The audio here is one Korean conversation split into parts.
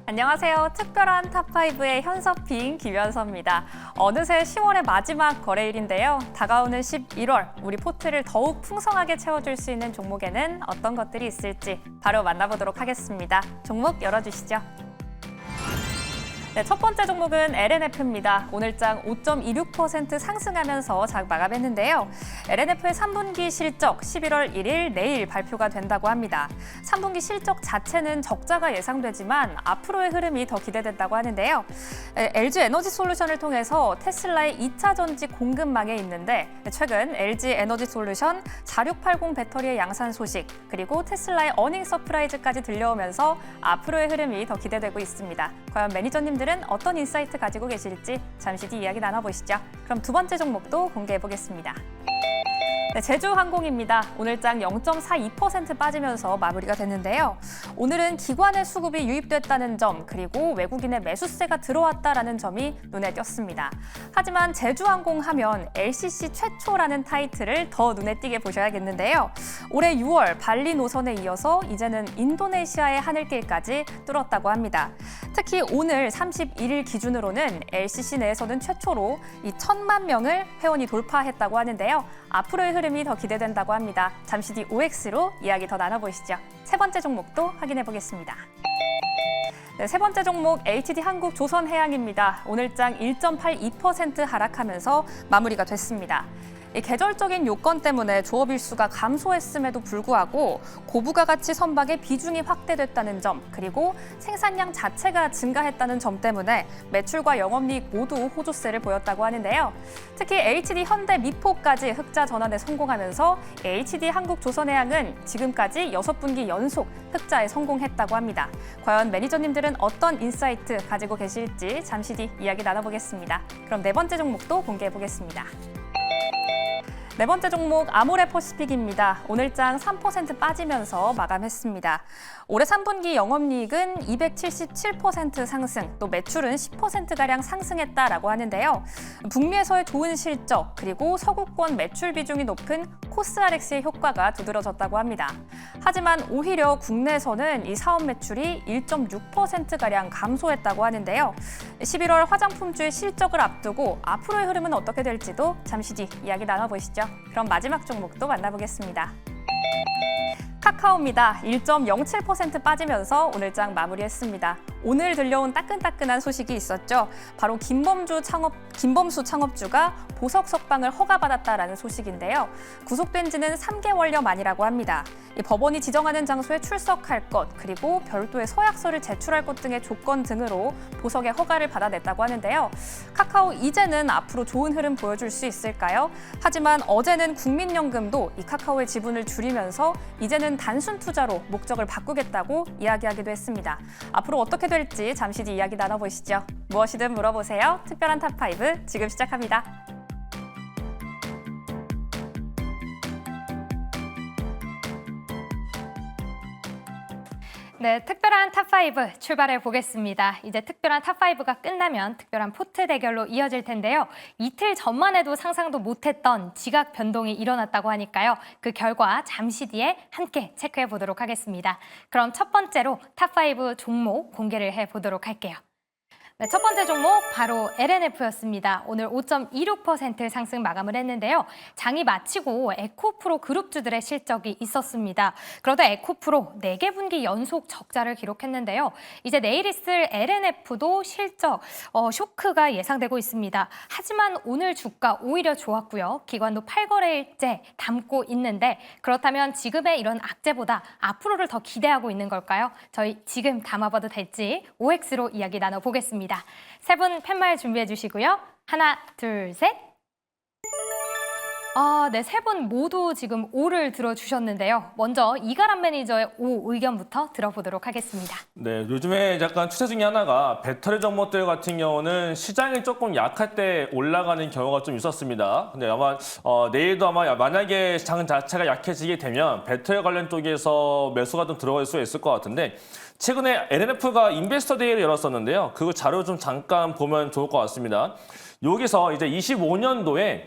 안녕하세요. 특별한 탑5의 현서핑 김현서입니다. 어느새 10월의 마지막 거래일인데요. 다가오는 11월, 우리 포트를 더욱 풍성하게 채워줄 수 있는 종목에는 어떤 것들이 있을지 바로 만나보도록 하겠습니다. 종목 열어주시죠. 네, 첫 번째 종목은 LNF입니다. 오늘장 5.26% 상승하면서 장 마감했는데요. LNF의 3분기 실적 11월 1일 내일 발표가 된다고 합니다. 3분기 실적 자체는 적자가 예상되지만 앞으로의 흐름이 더 기대된다고 하는데요. LG 에너지 솔루션을 통해서 테슬라의 2차 전지 공급망에 있는데 최근 LG 에너지 솔루션 4680 배터리의 양산 소식 그리고 테슬라의 어닝 서프라이즈까지 들려오면서 앞으로의 흐름이 더 기대되고 있습니다. 과연 매니저님들은 어떤 인사이트 가지고 계실지 잠시 뒤 이야기 나눠보시죠. 그럼 두 번째 종목도 공개해 보겠습니다. 네, 제주항공입니다. 오늘장 0.42% 빠지면서 마무리가 됐는데요. 오늘은 기관의 수급이 유입됐다는 점, 그리고 외국인의 매수세가 들어왔다는 점이 눈에 띄었습니다. 하지만 제주항공 하면 LCC 최초라는 타이틀을 더 눈에 띄게 보셔야겠는데요. 올해 6월 발리 노선에 이어서 이제는 인도네시아의 하늘길까지 뚫었다고 합니다. 특히 오늘 31일 기준으로는 LCC 내에서는 최초로 이 1,000만 명을 회원이 돌파했다고 하는데요. 앞으로의 흐름이 더 기대된다고 합니다. 잠시 뒤 OX로 이야기 더 나눠보시죠. 세 번째 종목도 확인해 보겠습니다. 네, 세 번째 종목 HD한국조선해양입니다. 오늘장 1.82% 하락하면서 마무리가 됐습니다. 이 계절적인 요건 때문에 조업 일수가 감소했음에도 불구하고 고부가가치 선박의 비중이 확대됐다는 점, 그리고 생산량 자체가 증가했다는 점 때문에 매출과 영업이익 모두 호조세를 보였다고 하는데요. 특히 HD 현대미포까지 흑자 전환에 성공하면서 HD한국조선해양은 지금까지 6분기 연속 흑자에 성공했다고 합니다. 과연 매니저님들은 어떤 인사이트 가지고 계실지 잠시 뒤 이야기 나눠보겠습니다. 그럼 네 번째 종목도 공개해 보겠습니다. 네 번째 종목 아모레퍼시픽입니다. 오늘장 3% 빠지면서 마감했습니다. 올해 3분기 영업이익은 277% 상승, 또 매출은 10%가량 상승했다라고 하는데요. 북미에서의 좋은 실적, 그리고 서구권 매출 비중이 높은 코스알엑스의 효과가 두드러졌다고 합니다. 하지만 오히려 국내에서는 이 사업 매출이 1.6%가량 감소했다고 하는데요. 11월 화장품주의 실적을 앞두고 앞으로의 흐름은 어떻게 될지도 잠시 뒤 이야기 나눠보시죠. 그럼 마지막 종목도 만나보겠습니다. 카카오입니다. 1.07% 빠지면서 오늘장 마무리했습니다. 오늘 들려온 따끈따끈한 소식이 있었죠. 바로 김범수 창업주가 보석 석방을 허가받았다라는 소식인데요. 구속된 지는 3개월여 만이라고 합니다. 이 법원이 지정하는 장소에 출석할 것, 그리고 별도의 서약서를 제출할 것 등의 조건 등으로 보석의 허가를 받아냈다고 하는데요. 카카오 이제는 앞으로 좋은 흐름 보여줄 수 있을까요? 하지만 어제는 국민연금도 이 카카오의 지분을 줄이면서 이제는 단순 투자로 목적을 바꾸겠다고 이야기하기도 했습니다. 앞으로 어떻게 될지 잠시 뒤 이야기 나눠보시죠. 무엇이든 물어보세요. 특별한 탑5 지금 시작합니다. 네, 특별한 탑5 출발해 보겠습니다. 이제 특별한 탑5가 끝나면 특별한 포트 대결로 이어질 텐데요. 이틀 전만 해도 상상도 못했던 지각 변동이 일어났다고 하니까요. 그 결과 잠시 뒤에 함께 체크해 보도록 하겠습니다. 그럼 첫 번째로 탑5 종목 공개를 해 보도록 할게요. 네, 첫 번째 종목 바로 LNF였습니다. 오늘 5.26% 상승 마감을 했는데요. 장이 마치고 에코프로 그룹주들의 실적이 있었습니다. 그러다 에코프로 4개 분기 연속 적자를 기록했는데요. 이제 내일 있을 LNF도 실적 쇼크가 예상되고 있습니다. 하지만 오늘 주가 오히려 좋았고요. 기관도 8거래일째 담고 있는데 그렇다면 지금의 이런 악재보다 앞으로를 더 기대하고 있는 걸까요? 저희 지금 담아봐도 될지 OX로 이야기 나눠보겠습니다. 세 분 팻말 준비해 주시고요. 하나, 둘, 셋. 네, 세 분 모두 지금 O를 들어주셨는데요. 먼저 이가람 매니저의 O 의견부터 들어보도록 하겠습니다. 네, 요즘에 약간 추세 중에 하나가 배터리 종목들 같은 경우는 시장이 조금 약할 때 올라가는 경우가 좀 있었습니다. 근데 아마 내일도 아마 만약에 장 자체가 약해지게 되면 배터리 관련 쪽에서 매수가 좀 들어갈 수 있을 것 같은데 최근에 LNF가 인베스터 데이를 열었었는데요. 그 자료 좀 잠깐 보면 좋을 것 같습니다. 여기서 이제 25년도에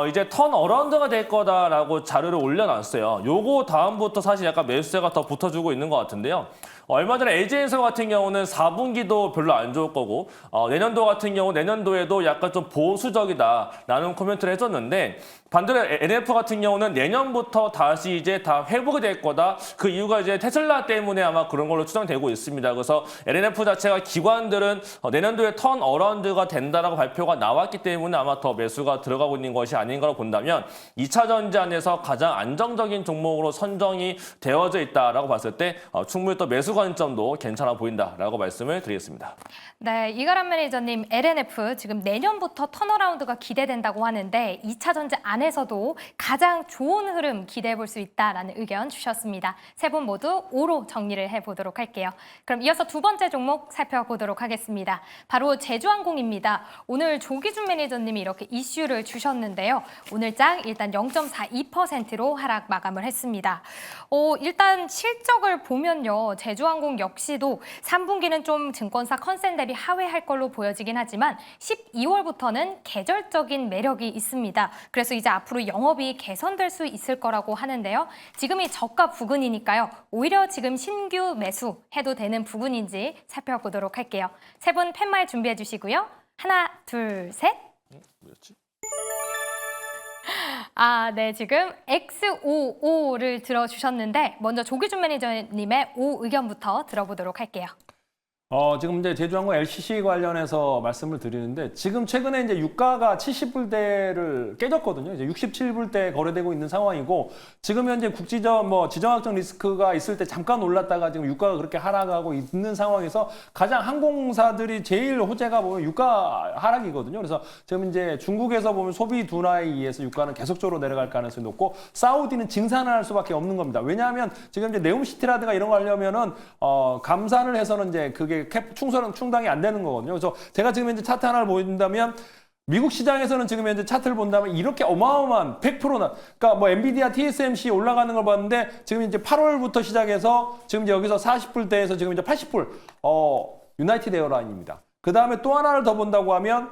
이제 턴 어라운드가 될 거다라고 자료를 올려놨어요. 요거 다음부터 사실 약간 매수세가 더 붙어주고 있는 것 같은데요. 얼마 전에 LG엔서 같은 경우는 4분기도 별로 안 좋을 거고 내년도 같은 경우 내년도에도 약간 좀 보수적이다라는 코멘트를 해줬는데 반대로 NF 같은 경우는 내년부터 다시 이제 다 회복이 될 거다. 그 이유가 이제 테슬라 때문에 아마 그런 걸로 추정되고 있습니다. 그래서 LNF 자체가 기관들은 내년도에 턴 어라운드가 된다라고 발표가 나왔기 때문에 아마 더 매수가 들어가고 있는 것이 아닌가로 본다면 2차 전지 안에서 가장 안정적인 종목으로 선정이 되어져 있다라고 봤을 때 충분히 또 매수 관점도 괜찮아 보인다라고 말씀을 드리겠습니다. 네, 이가람 매니저님, LNF 지금 내년부터 턴어라운드가 기대된다고 하는데 2차 전지 안에서도 가장 좋은 흐름 기대해 볼 수 있다라는 의견 주셨습니다. 세 분 모두 5로 정리를 해보도록 할게요. 그럼 이어서 두 번째 종목 살펴보도록 하겠습니다. 바로 제주항공입니다. 오늘 조기준 매니저님이 이렇게 이슈를 주셨는데요. 오늘장 일단 0.42%로 하락 마감을 했습니다. 일단 실적을 보면요. 제주항공 역시도 3분기는 좀 증권사 컨센 대비 하회할 걸로 보여지긴 하지만 12월부터는 계절적인 매력이 있습니다. 그래서 이제 앞으로 영업이 개선될 수 있을 거라고 하는데요. 지금이 저가 부근이니까요. 오히려 지금 신규 매수해도 되는 부근인지 살펴보도록 할게요. 세 분 팻말 준비해 주시고요. 하나, 둘, 셋. 뭐였지? 네, 지금 X55를 들어주셨는데 먼저 조기준 매니저님의 O 의견부터 들어보도록 할게요. 지금 이제 제주항공 LCC 관련해서 말씀을 드리는데 지금 최근에 이제 유가가 70불대를 깨졌거든요. 이제 67불대 거래되고 있는 상황이고 지금 현재 지정학적 리스크가 있을 때 잠깐 올랐다가 지금 유가가 그렇게 하락하고 있는 상황에서 가장 항공사들이 제일 호재가 보면 유가 하락이거든요. 그래서 지금 이제 중국에서 보면 소비 둔화에 의해서 유가는 계속적으로 내려갈 가능성이 높고 사우디는 증산을 할 수밖에 없는 겁니다. 왜냐하면 지금 이제 네옴시티라든가 이런 거 하려면은 감산을 해서는 이제 그게 충당이 안 되는 거거든요. 그래서 제가 지금 현재 차트 하나를 보인다면 미국 시장에서는 지금 현재 차트를 본다면 이렇게 어마어마한 100%나 그러니까 뭐 엔비디아 TSMC 올라가는 걸 봤는데 지금 이제 8월부터 시작해서 지금 이제 여기서 40불대에서 지금 이제 80불 유나이티드 에어라인입니다. 그 다음에 또 하나를 더 본다고 하면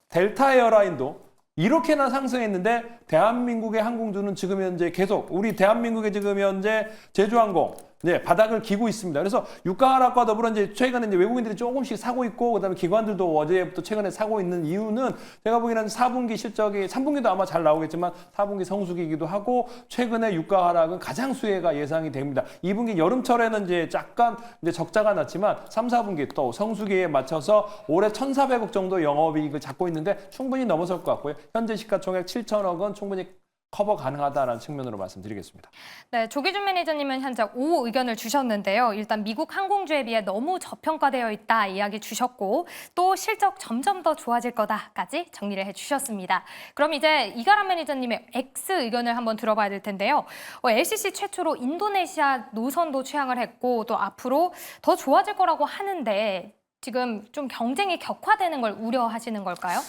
델타 에어라인도 이렇게나 상승했는데 대한민국의 항공주는 지금 현재 계속 우리 대한민국의 지금 현재 제주항공 바닥을 기고 있습니다. 그래서 유가 하락과 더불어 이제 최근에 이제 외국인들이 조금씩 사고 있고 그다음에 기관들도 어제부터 최근에 사고 있는 이유는 제가 보기에는 4분기 실적이 3분기도 아마 잘 나오겠지만 4분기 성수기이기도 하고 최근에 유가 하락은 가장 수혜가 예상이 됩니다. 2분기 여름철에는 이제 약간 이제 적자가 났지만 3, 4분기 또 성수기에 맞춰서 올해 1,400억 정도 영업이익을 잡고 있는데 충분히 넘어설 것 같고요. 현재 시가총액 7천억 원 충분히 커버 가능하다라는 측면으로 말씀드리겠습니다. 네, 조기준 매니저님은 현재 O 의견을 주셨는데요. 일단 미국 항공주에 비해 너무 저평가되어 있다 이야기 주셨고 또 실적 점점 더 좋아질 거다까지 정리를 해주셨습니다. 그럼 이제 이가람 매니저님의 X 의견을 한번 들어봐야 될 텐데요. LCC 최초로 인도네시아 노선도 취항을 했고 또 앞으로 더 좋아질 거라고 하는데 지금 좀 경쟁이 격화되는 걸 우려하시는 걸까요?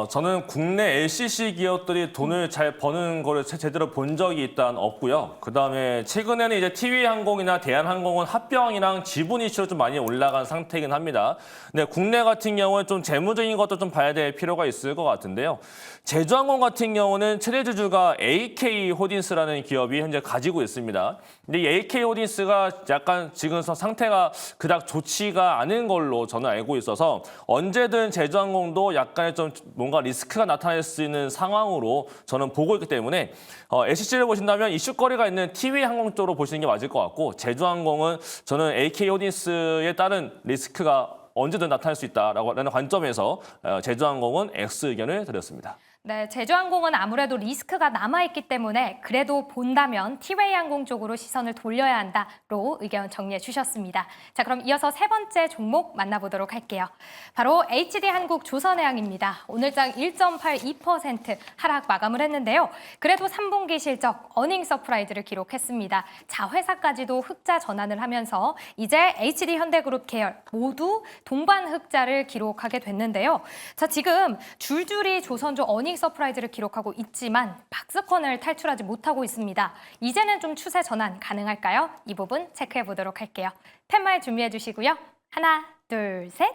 저는 국내 LCC 기업들이 돈을 잘 버는 거를 제대로 본 적이 일단 없고요. 그다음에 최근에는 이제 티웨이항공이나 대한항공은 합병이랑 지분 이슈로 좀 많이 올라간 상태이긴 합니다. 근데 국내 같은 경우는 좀 재무적인 것도 좀 봐야 될 필요가 있을 것 같은데요. 제주항공 같은 경우는 최대 주주가 AK홀딩스라는 기업이 현재 가지고 있습니다. 근데 이 AK홀딩스가 약간 지금 상태가 그닥 좋지가 않은 걸로 저는 알고 있어서 언제든 제주항공도 약간의 좀 뭔가 리스크가 나타날 수 있는 상황으로 저는 보고 있기 때문에 LCC를 보신다면 이슈거리가 있는 티웨이항공 쪽으로 보시는 게 맞을 것 같고 제주항공은 저는 AK홀딩스에 따른 리스크가 언제든 나타날 수 있다라는 관점에서 제주항공은 X 의견을 드렸습니다. 네, 제주항공은 아무래도 리스크가 남아있기 때문에 그래도 본다면 티웨이항공 쪽으로 시선을 돌려야 한다로 의견 정리해 주셨습니다. 자, 그럼 이어서 세 번째 종목 만나보도록 할게요. 바로 HD한국 조선해양입니다. 오늘장 1.82% 하락 마감을 했는데요. 그래도 3분기 실적 어닝 서프라이즈를 기록했습니다. 자회사까지도 흑자 전환을 하면서 이제 HD현대그룹 계열 모두 동반 흑자를 기록하게 됐는데요. 자, 지금 줄줄이 조선주 어닝 서프라이즈를 기록하고 있지만 박스권을 탈출하지 못하고 있습니다. 이제는 좀 추세 전환 가능할까요? 이 부분 체크해 보도록 할게요. 팻말 준비해 주시고요. 하나, 둘, 셋.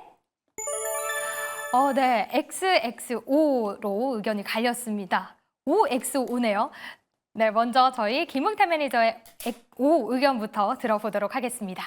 네, XX5로 의견이 갈렸습니다. OX5네요. 네, 먼저 저희 김웅태 매니저의 O 의견부터 들어보도록 하겠습니다.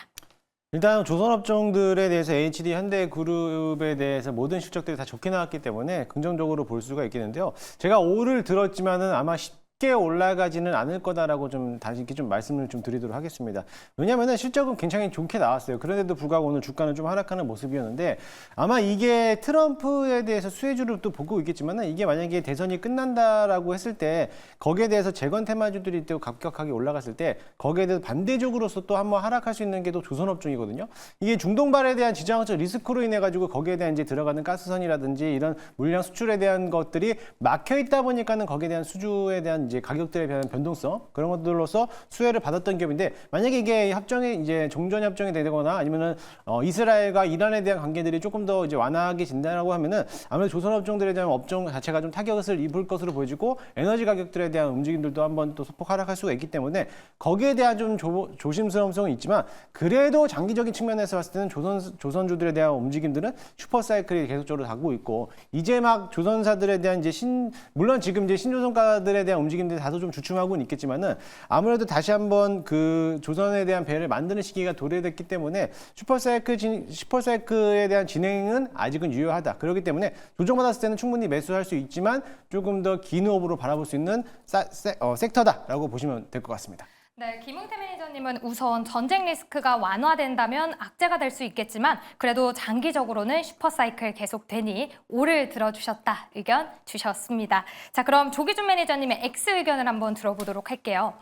일단 조선업종들에 대해서 HD 현대그룹에 대해서 모든 실적들이 다 좋게 나왔기 때문에 긍정적으로 볼 수가 있겠는데요. 제가 5를 들었지만은 아마 쉽게 올라가지는 않을 거다라고 좀 다시 이렇게 좀 말씀을 좀 드리도록 하겠습니다. 왜냐하면은 실적은 굉장히 좋게 나왔어요. 그런데도 불구하고 오늘 주가는 좀 하락하는 모습이었는데 아마 이게 트럼프에 대해서 수혜주를 또 보고 있겠지만은 이게 만약에 대선이 끝난다라고 했을 때 거기에 대해서 재건 테마주들이 또 급격하게 올라갔을 때 거기에 대해서 반대적으로서 또 한번 하락할 수 있는 게 또 조선업종이거든요. 이게 중동발에 대한 지정학적 리스크로 인해 가지고 거기에 대한 이제 들어가는 가스선이라든지 이런 물량 수출에 대한 것들이 막혀 있다 보니까는 거기에 대한 수주에 대한 이제 가격들에 대한 변동성 그런 것들로서 수혜를 받았던 기업인데 만약에 이게 협정이 이제 종전 협정이 되거나 아니면은 이스라엘과 이란에 대한 관계들이 조금 더 이제 완화하게 진다라고 하면은 아무래도 조선업종들에 대한 업종 자체가 좀 타격을 입을 것으로 보여지고 에너지 가격들에 대한 움직임들도 한번 또 소폭 하락할 수가 있기 때문에 거기에 대한 좀 조심스러움성은 있지만 그래도 장기적인 측면에서 봤을 때는 조선주들에 대한 움직임들은 슈퍼사이클이 계속적으로 가고 있고 이제 막 조선사들에 대한 이제 물론 지금 이제 신조선가들에 대한 움직임들이 다소 좀 주춤하고는 있겠지만은 아무래도 다시 한번 그 조선에 대한 배를 만드는 시기가 도래됐기 때문에 슈퍼사이클에 대한 진행은 아직은 유효하다. 그렇기 때문에 조정받았을 때는 충분히 매수할 수 있지만 조금 더 긴 호흡으로 바라볼 수 있는 섹터다라고 보시면 될 것 같습니다. 네, 김웅태 매니저님은 우선 전쟁 리스크가 완화된다면 악재가 될 수 있겠지만 그래도 장기적으로는 슈퍼사이클 계속되니 오를 들어주셨다 의견 주셨습니다. 자, 그럼 조기준 매니저님의 X 의견을 한번 들어보도록 할게요.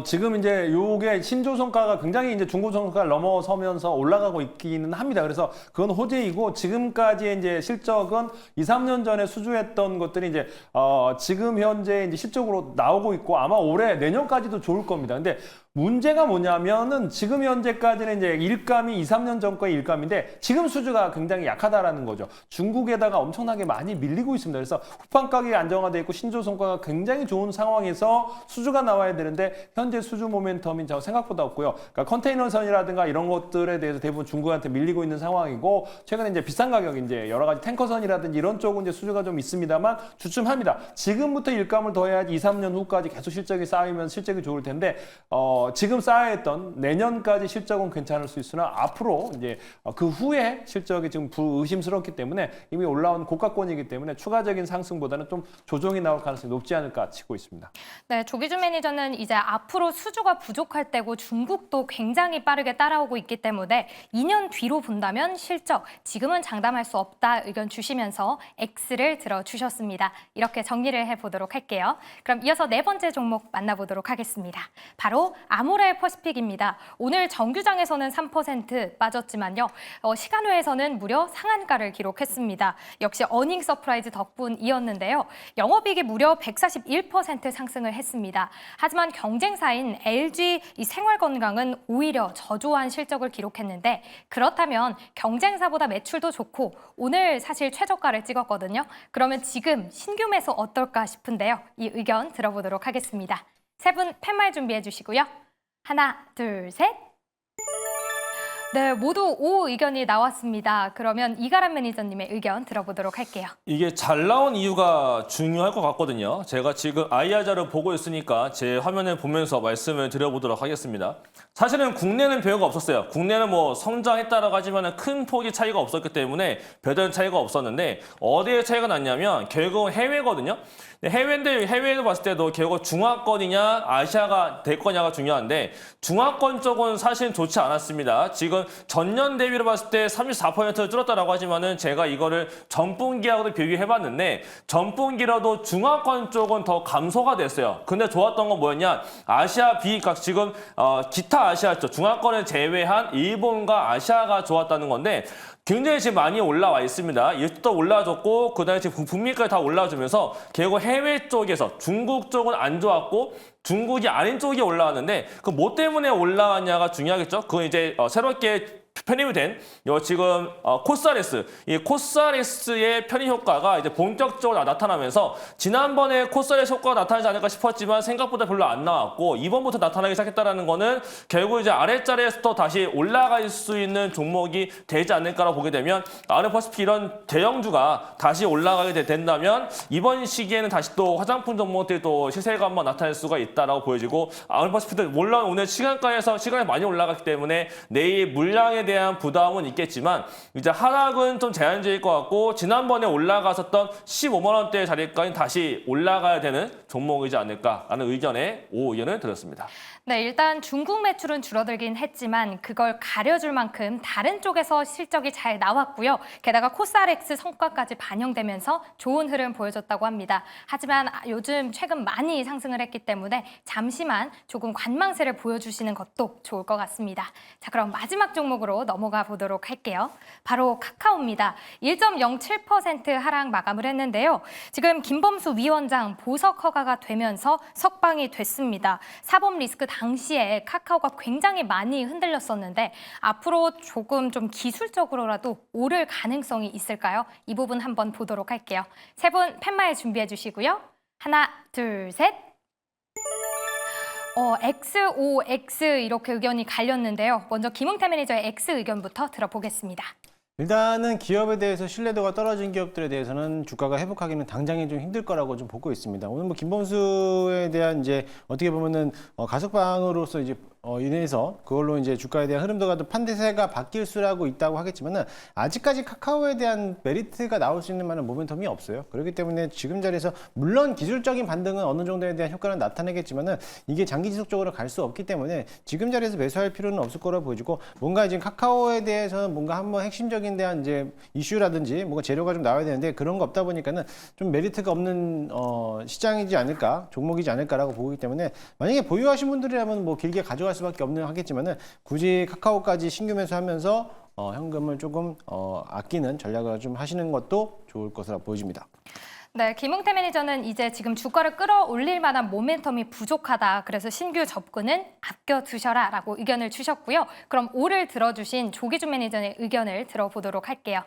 지금 이제 요게 신조선가가 굉장히 이제 중고선가를 넘어서면서 올라가고 있기는 합니다. 그래서 그건 호재이고 지금까지의 이제 실적은 2, 3년 전에 수주했던 것들이 이제 지금 현재 이제 실적으로 나오고 있고 아마 올해 내년까지도 좋을 겁니다. 근데 문제가 뭐냐면은 지금 현재까지는 이제 일감이 2, 3년 전 거의 일감인데 지금 수주가 굉장히 약하다라는 거죠. 중국에다가 엄청나게 많이 밀리고 있습니다. 그래서 후판 가격이 안정화돼 있고 신조선가가 굉장히 좋은 상황에서 수주가 나와야 되는데 현재 수주 모멘텀이 생각보다 없고요. 그러니까 컨테이너선이라든가 이런 것들에 대해서 대부분 중국한테 밀리고 있는 상황이고 최근에 이제 비싼 가격 이제 여러 가지 탱커선이라든지 이런 쪽은 이제 수주가 좀 있습니다만 주춤합니다. 지금부터 일감을 더해야지 2, 3년 후까지 계속 실적이 쌓이면 실적이 좋을 텐데 지금 쌓여있던 내년까지 실적은 괜찮을 수 있으나 앞으로 이제 그 후에 실적이 지금 의심스럽기 때문에 이미 올라온 고가권이기 때문에 추가적인 상승보다는 좀 조정이 나올 가능성이 높지 않을까 치고 있습니다. 네, 조기준 매니저는 이제 앞으로 수주가 부족할 때고 중국도 굉장히 빠르게 따라오고 있기 때문에 2년 뒤로 본다면 실적 지금은 장담할 수 없다 의견 주시면서 X를 들어주셨습니다. 이렇게 정리를 해보도록 할게요. 그럼 이어서 네 번째 종목 만나보도록 하겠습니다. 바로 아모레 퍼시픽입니다. 오늘 정규장에서는 3% 빠졌지만요. 시간외에서는 무려 상한가를 기록했습니다. 역시 어닝 서프라이즈 덕분이었는데요. 영업이익이 무려 141% 상승을 했습니다. 하지만 경쟁사인 LG 이 생활건강은 오히려 저조한 실적을 기록했는데 그렇다면 경쟁사보다 매출도 좋고 오늘 사실 최저가를 찍었거든요. 그러면 지금 신규 매수 어떨까 싶은데요. 이 의견 들어보도록 하겠습니다. 세 분 팻말 준비해 주시고요. 하나, 둘, 셋. 네, 모두 O 의견이 나왔습니다. 그러면 이가람 매니저님의 의견 들어보도록 할게요. 이게 잘 나온 이유가 중요할 것 같거든요. 제가 지금 IR자를 보고 있으니까 제 화면을 보면서 말씀을 드려보도록 하겠습니다. 사실은 국내는 별거 없었어요. 국내는 뭐 성장했다라고 하지만 큰 폭의 차이가 없었기 때문에 별다른 차이가 없었는데 어디에 차이가 났냐면 결국 해외거든요. 해외인데 해외에서 봤을 때도 결국 중화권이냐 아시아가 될 거냐가 중요한데 중화권 쪽은 사실 좋지 않았습니다. 지금 전년 대비로 봤을 때 34% 줄었다라고 하지만은 제가 이거를 전분기하고도 비교해봤는데 전분기라도 중화권 쪽은 더 감소가 됐어요. 근데 좋았던 건 뭐였냐? 아시아 비익각 지금 기타 아시아죠. 중화권을 제외한 일본과 아시아가 좋았다는 건데 굉장히 지금 많이 올라와 있습니다. 이것도 올라와줬고 그다음에 지금 북미까지 다 올라와주면서 결국 해외 쪽에서 중국 쪽은 안 좋았고 중국이 아닌 쪽이 올라왔는데 그 뭐 때문에 올라왔냐가 중요하겠죠. 그건 이제 새롭게 편입이 된 지금 코스알에스, 이 코스알에스의 편입 효과가 이제 본격적으로 나타나면서 지난번에 코스알에스 효과가 나타나지 않을까 싶었지만 생각보다 별로 안 나왔고 이번부터 나타나기 시작했다라는 거는 결국 이제 아랫자리에서 다시 올라갈 수 있는 종목이 되지 않을까라고 보게 되면 아르퍼시픽 이런 대형주가 다시 올라가게 된다면 이번 시기에는 다시 또 화장품 종목들이 또 시세가 한번 나타날 수가 있다라고 보여지고 아르퍼시픽도 물론 오늘 시간이 많이 올라갔기 때문에 내일 물량에 대한 부담은 있겠지만 이제 하락은 좀 제한적일 것 같고 지난번에 올라갔었던 15만 원대 자리까지 다시 올라가야 되는 종목이지 않을까라는 의견을 드렸습니다. 네, 일단 중국 매출은 줄어들긴 했지만 그걸 가려줄 만큼 다른 쪽에서 실적이 잘 나왔고요. 게다가 코스알엑스 성과까지 반영되면서 좋은 흐름 보여줬다고 합니다. 하지만 요즘 최근 많이 상승을 했기 때문에 잠시만 조금 관망세를 보여주시는 것도 좋을 것 같습니다. 자, 그럼 마지막 종목으로 넘어가 보도록 할게요. 바로 카카오입니다. 1.07% 하락 마감을 했는데요. 지금 김범수 위원장 보석 허가가 되면서 석방이 됐습니다. 사법 리스크 당시에 카카오가 굉장히 많이 흔들렸었는데 앞으로 조금 좀 기술적으로라도 오를 가능성이 있을까요? 이 부분 한번 보도록 할게요. 세 분 팻말 준비해 주시고요. 하나, 둘, 셋. XOX 이렇게 의견이 갈렸는데요. 먼저 김응태 매니저의 X 의견부터 들어보겠습니다. 일단은 기업에 대해서 신뢰도가 떨어진 기업들에 대해서는 주가가 회복하기는 당장에 좀 힘들 거라고 좀 보고 있습니다. 오늘 뭐 김범수에 대한 이제 어떻게 보면은 가석방으로서 이제 인해서 그걸로 이제 주가에 대한 흐름도가 또 판대세가 바뀔 수라고 있다고 하겠지만은 아직까지 카카오에 대한 메리트가 나올 수 있는 만한 모멘텀이 없어요. 그렇기 때문에 지금 자리에서 물론 기술적인 반등은 어느 정도에 대한 효과는 나타내겠지만은 이게 장기 지속적으로 갈 수 없기 때문에 지금 자리에서 매수할 필요는 없을 거라고 보여지고 뭔가 이제 카카오에 대해서는 뭔가 한번 핵심적인 대한 이제 이슈라든지 뭔가 재료가 좀 나와야 되는데 그런 거 없다 보니까는 좀 메리트가 없는 시장이지 않을까 종목이지 않을까라고 보기 때문에 만약에 보유하신 분들이라면 뭐 길게 가져갈 수밖에 없는 하겠지만은 굳이 카카오까지 신규 매수하면서 현금을 조금 아끼는 전략을 좀 하시는 것도 좋을 것으로 보여집니다. 네, 김응태 매니저는 이제 지금 주가를 끌어올릴 만한 모멘텀이 부족하다. 그래서 신규 접근은 아껴두셔라 라고 의견을 주셨고요. 그럼 오를 들어주신 조기준 매니저의 의견을 들어보도록 할게요.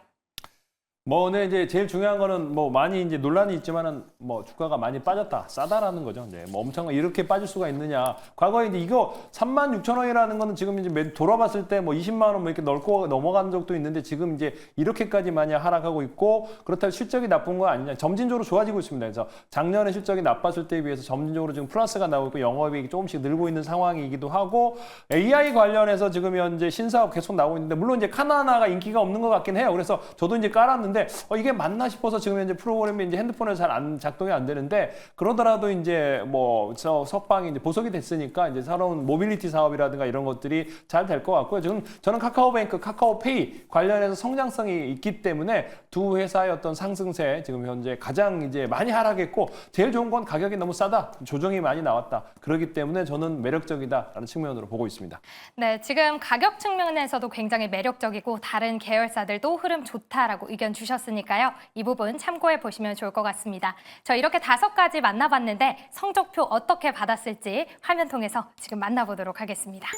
뭐, 네, 이제 제일 중요한 거는 뭐 많이 이제 논란이 있지만은 뭐 주가가 많이 빠졌다, 싸다라는 거죠. 이제 뭐 엄청 이렇게 빠질 수가 있느냐. 과거에 이제 이거 36,000원이라는 거는 지금 이제 돌아봤을 때 뭐 20만 원 뭐 이렇게 넓고 넘어간 적도 있는데 지금 이제 이렇게까지 많이 하락하고 있고 그렇다고 실적이 나쁜 거 아니냐. 점진적으로 좋아지고 있습니다. 그래서 작년에 실적이 나빴을 때에 비해서 점진적으로 지금 플러스가 나오고 있고 영업이익이 조금씩 늘고 있는 상황이기도 하고 AI 관련해서 지금 현재 신사업 계속 나오고 있는데 물론 이제 카나나가 인기가 없는 것 같긴 해요. 그래서 저도 이제 깔았는데 이게 맞나 싶어서 지금 현재 프로그램이 이제 핸드폰에서 잘 작동이 안 되는데 그러더라도 이제 뭐 석방이 이제 보석이 됐으니까 이제 새로운 모빌리티 사업이라든가 이런 것들이 잘 될 것 같고요. 지금 저는 카카오뱅크, 카카오페이 관련해서 성장성이 있기 때문에 두 회사의 어떤 상승세 지금 현재 가장 이제 많이 하락했고 제일 좋은 건 가격이 너무 싸다, 조정이 많이 나왔다. 그렇기 때문에 저는 매력적이다라는 측면으로 보고 있습니다. 네, 지금 가격 측면에서도 굉장히 매력적이고 다른 계열사들도 흐름 좋다라고 의견 주셨으니까요. 이 부분 참고해 보시면 좋을 것 같습니다. 저 이렇게 5가지 만나봤는데 성적표 어떻게 받았을지 화면 통해서 지금 만나보도록 하겠습니다.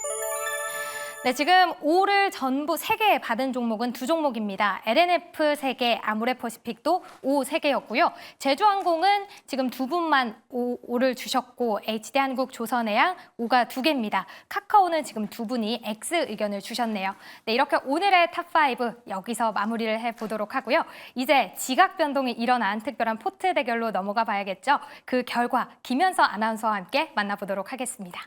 네, 지금 5를 전부 3개 받은 종목은 2종목입니다. LNF 3개, 아모레퍼시픽도 5 3개였고요. 제주항공은 지금 2분만 5를 주셨고 HD한국, 조선해양 5가 2개입니다. 카카오는 지금 2분이 X 의견을 주셨네요. 네, 이렇게 오늘의 탑5 여기서 마무리를 해보도록 하고요. 이제 지각 변동이 일어난 특별한 포트 대결로 넘어가 봐야겠죠. 그 결과 김현서 아나운서와 함께 만나보도록 하겠습니다.